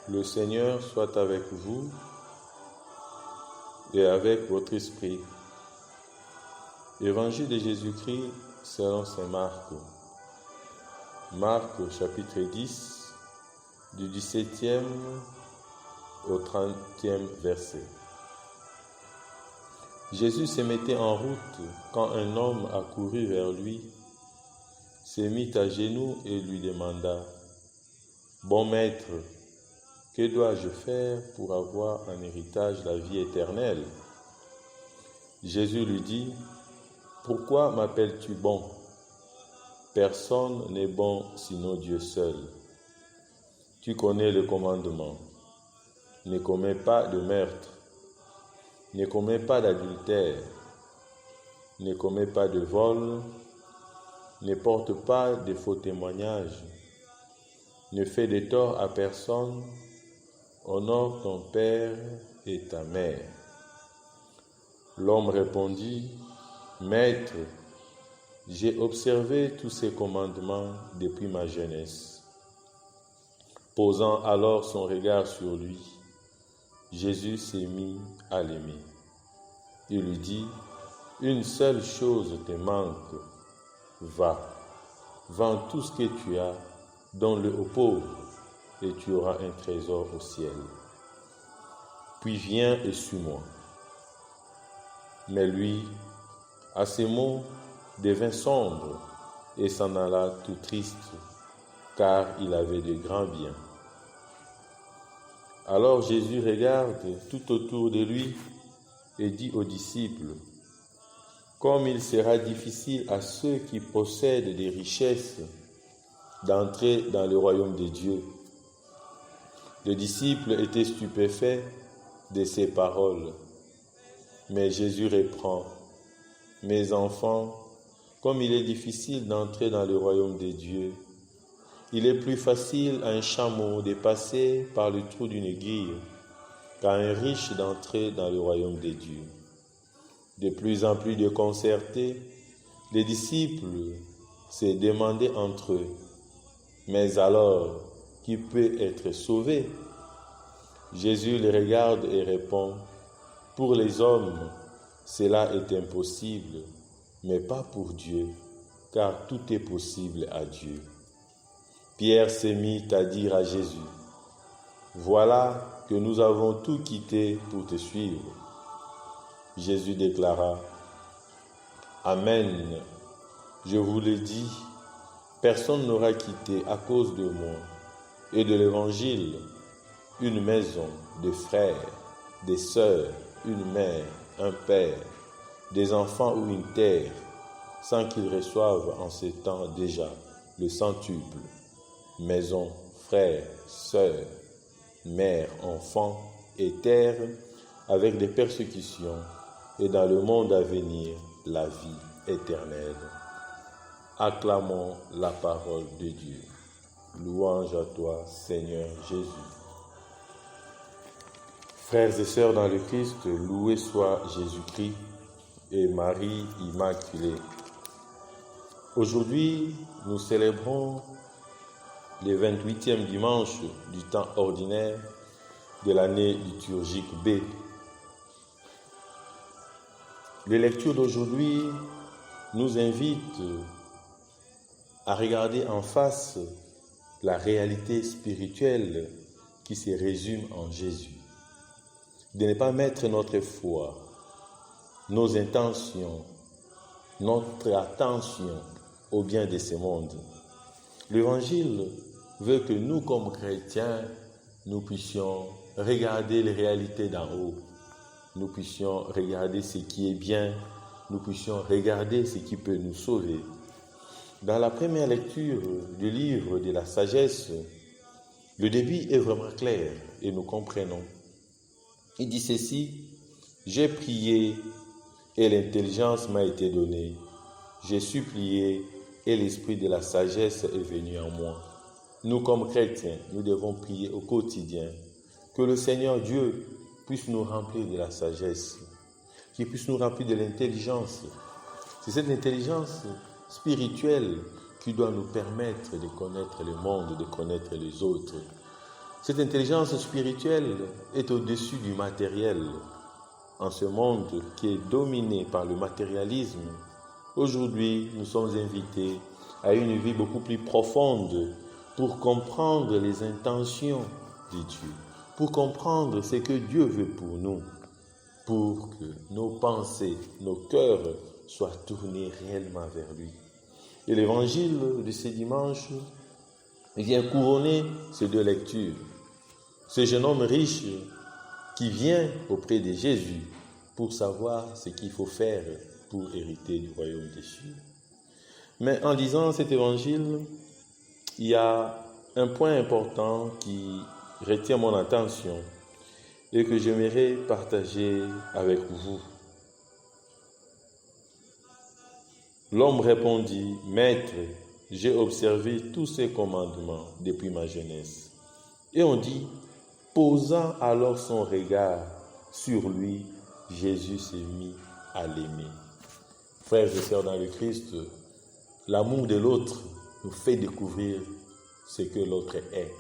Le Seigneur soit avec vous et avec votre esprit. Évangile de Jésus-Christ selon saint Marc. Marc chapitre 10, du 17e au 30e verset. Jésus se mettait en route quand un homme accourut vers lui, se mit à genoux et lui demanda : « Bon maître, que dois-je faire pour avoir en héritage la vie éternelle ?» Jésus lui dit : « Pourquoi m'appelles-tu bon ? Personne n'est bon sinon Dieu seul. Tu connais le commandement. Ne commets pas de meurtre, ne commets pas d'adultère, ne commets pas de vol, ne porte pas de faux témoignages, ne fais de tort à personne, honore ton père et ta mère. » L'homme répondit : « Maître, j'ai observé tous ces commandements depuis ma jeunesse. » Posant alors son regard sur lui, Jésus s'est mis à l'aimer. Il lui dit : « Une seule chose te manque. Va, vends tout ce que tu as, donne-le aux pauvres, et tu auras un trésor au ciel. Puis viens et suis-moi. » Mais lui, à ces mots, devint sombre et s'en alla tout triste, car il avait de grands biens. Alors Jésus regarde tout autour de lui et dit aux disciples : « Comme il sera difficile à ceux qui possèdent des richesses d'entrer dans le royaume de Dieu. » Les disciples étaient stupéfaits de ces paroles. Mais Jésus reprend : « Mes enfants, comme il est difficile d'entrer dans le royaume de Dieu, il est plus facile à un chameau de passer par le trou d'une aiguille qu'à un riche d'entrer dans le royaume de Dieu. » De plus en plus déconcertés, les disciples se demandaient entre eux : « Mais alors, qui peut être sauvé ?» Jésus les regarde et répond : « Pour les hommes, cela est impossible, mais pas pour Dieu, car tout est possible à Dieu. » Pierre s'est mis à dire à Jésus : « Voilà que nous avons tout quitté pour te suivre. » Jésus déclara : « Amen, je vous le dis, personne n'aura quitté à cause de moi et de l'Évangile une maison, des frères, des sœurs, une mère, un père, des enfants ou une terre, sans qu'ils reçoivent en ce temps déjà le centuple. Maison, frères, sœurs, mère, enfants et terre, avec des persécutions, et dans le monde à venir, la vie éternelle. » Acclamons la parole de Dieu. Louange à toi, Seigneur Jésus. Frères et sœurs dans le Christ, loué soit Jésus-Christ et Marie Immaculée. Aujourd'hui, nous célébrons le 28e dimanche du temps ordinaire de l'année liturgique B. Les lectures d'aujourd'hui nous invitent à regarder en face la réalité spirituelle qui se résume en Jésus. De ne pas mettre notre foi, nos intentions, notre attention au bien de ce monde. L'Évangile veut que nous, comme chrétiens, nous puissions regarder les réalités d'en haut. Nous puissions regarder ce qui est bien, nous puissions regarder ce qui peut nous sauver. Dans la première lecture du livre de la sagesse, le début est vraiment clair et nous comprenons. Il dit ceci : « J'ai prié et l'intelligence m'a été donnée. J'ai supplié et l'esprit de la sagesse est venu en moi. » Nous, comme chrétiens, nous devons prier au quotidien que le Seigneur Dieu puisse nous remplir de la sagesse, qu'il puisse nous remplir de l'intelligence. C'est cette intelligence spirituelle qui doit nous permettre de connaître le monde, de connaître les autres. Cette intelligence spirituelle est au-dessus du matériel. En ce monde qui est dominé par le matérialisme, aujourd'hui, nous sommes invités à une vie beaucoup plus profonde pour comprendre les intentions de Dieu, pour comprendre ce que Dieu veut pour nous, pour que nos pensées, nos cœurs soient tournés réellement vers lui. Et l'évangile de ce dimanche vient couronner ces deux lectures. Ce jeune homme riche qui vient auprès de Jésus pour savoir ce qu'il faut faire pour hériter du royaume des cieux. Mais en lisant cet évangile, il y a un point important qui retient mon attention et que j'aimerais partager avec vous. L'homme répondit, « Maître, j'ai observé tous ces commandements depuis ma jeunesse. » Et on dit, posant alors son regard sur lui, Jésus s'est mis à l'aimer. Frères et sœurs dans le Christ, l'amour de l'autre nous fait découvrir ce que l'autre est.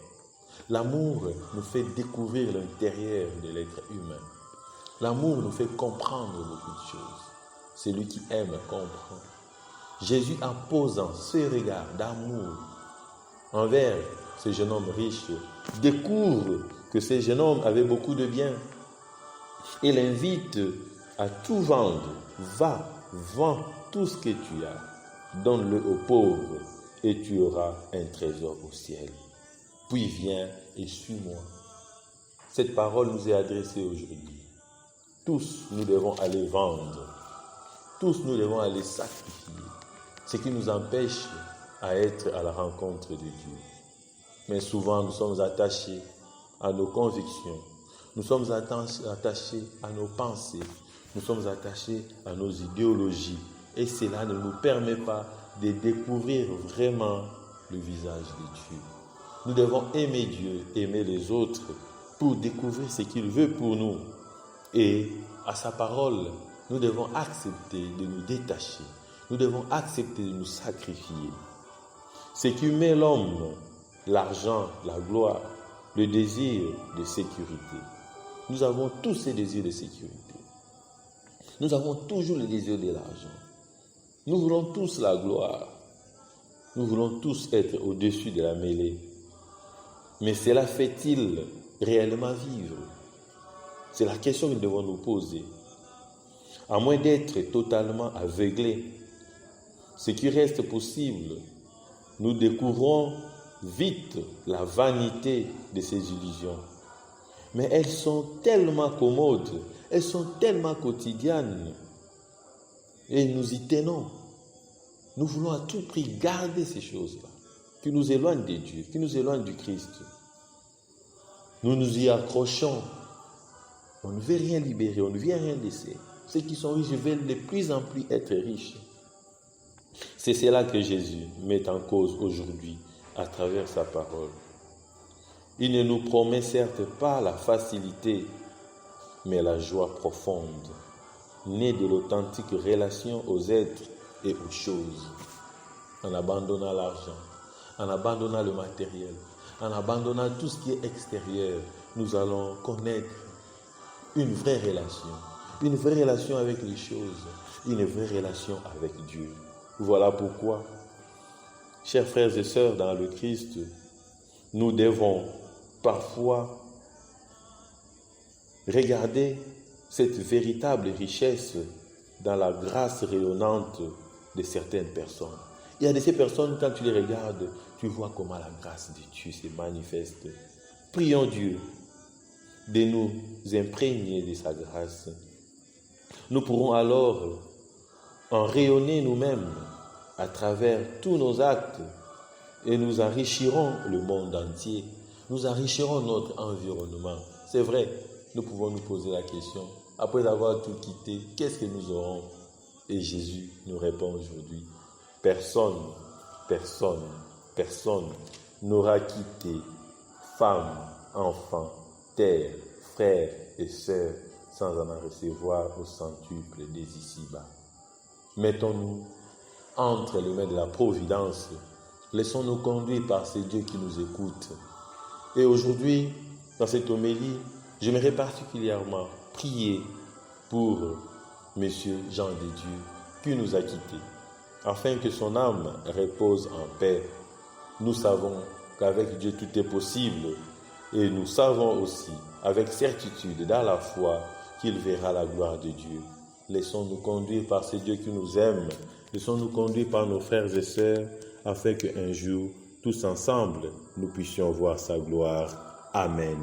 L'amour nous fait découvrir l'intérieur de l'être humain. L'amour nous fait comprendre beaucoup de choses. Celui qui aime comprend. Jésus, en posant ce regard d'amour envers ce jeune homme riche, découvre que ce jeune homme avait beaucoup de biens. Il l'invite à tout vendre. Va, vends tout ce que tu as. Donne-le aux pauvres et tu auras un trésor au ciel. Puis viens et suis-moi. Cette parole nous est adressée aujourd'hui. Tous, nous devons aller vendre. Tous, nous devons aller sacrifier. Ce qui nous empêche à être à la rencontre de Dieu. Mais souvent, nous sommes attachés à nos convictions. Nous sommes attachés à nos pensées. Nous sommes attachés à nos idéologies. Et cela ne nous permet pas de découvrir vraiment le visage de Dieu. Nous devons aimer Dieu, aimer les autres pour découvrir ce qu'il veut pour nous. Et à sa parole, nous devons accepter de nous détacher. Nous devons accepter de nous sacrifier. Ce qui met l'homme, l'argent, la gloire, le désir de sécurité. Nous avons tous ces désirs de sécurité. Nous avons toujours le désir de l'argent. Nous voulons tous la gloire. Nous voulons tous être au-dessus de la mêlée. Mais cela fait-il réellement vivre? C'est la question que nous devons nous poser. À moins d'être totalement aveuglés, ce qui reste possible, nous découvrons vite la vanité de ces illusions. Mais elles sont tellement commodes, elles sont tellement quotidiennes. Et nous y tenons. Nous voulons à tout prix garder ces choses-là, qui nous éloignent de Dieu, qui nous éloignent du Christ. Nous nous y accrochons. On ne veut rien libérer, on ne veut rien laisser. Ceux qui sont riches veulent de plus en plus être riches. C'est cela que Jésus met en cause aujourd'hui à travers sa parole. Il ne nous promet certes pas la facilité, mais la joie profonde, née de l'authentique relation aux êtres et aux choses. En abandonnant l'argent, en abandonnant le matériel, en abandonnant tout ce qui est extérieur, nous allons connaître une vraie relation avec les choses, une vraie relation avec Dieu. Voilà pourquoi, chers frères et sœurs dans le Christ, nous devons parfois regarder cette véritable richesse dans la grâce rayonnante de certaines personnes. Il y a de ces personnes, quand tu les regardes, tu vois comment la grâce de Dieu se manifeste. Prions Dieu de nous imprégner de sa grâce. Nous pourrons alors en rayonner nous-mêmes à travers tous nos actes et nous enrichirons le monde entier. Nous enrichirons notre environnement. C'est vrai, nous pouvons nous poser la question, après avoir tout quitté, qu'est-ce que nous aurons? Et Jésus nous répond aujourd'hui, personne n'aura quitté femme, enfant, terre, frères et sœurs sans en recevoir au centuple des ici-bas. Mettons-nous entre les mains de la providence. Laissons-nous conduire par ces dieux qui nous écoutent Et aujourd'hui, dans cette homélie, j'aimerais particulièrement prier pour M. Jean de Dieu qui nous a quittés, afin que son âme repose en paix. Nous savons qu'avec Dieu tout est possible et nous savons aussi avec certitude dans la foi qu'il verra la gloire de Dieu. Laissons-nous conduire par ce Dieu qui nous aime, laissons-nous conduire par nos frères et sœurs afin qu'un jour, tous ensemble, nous puissions voir sa gloire. Amen.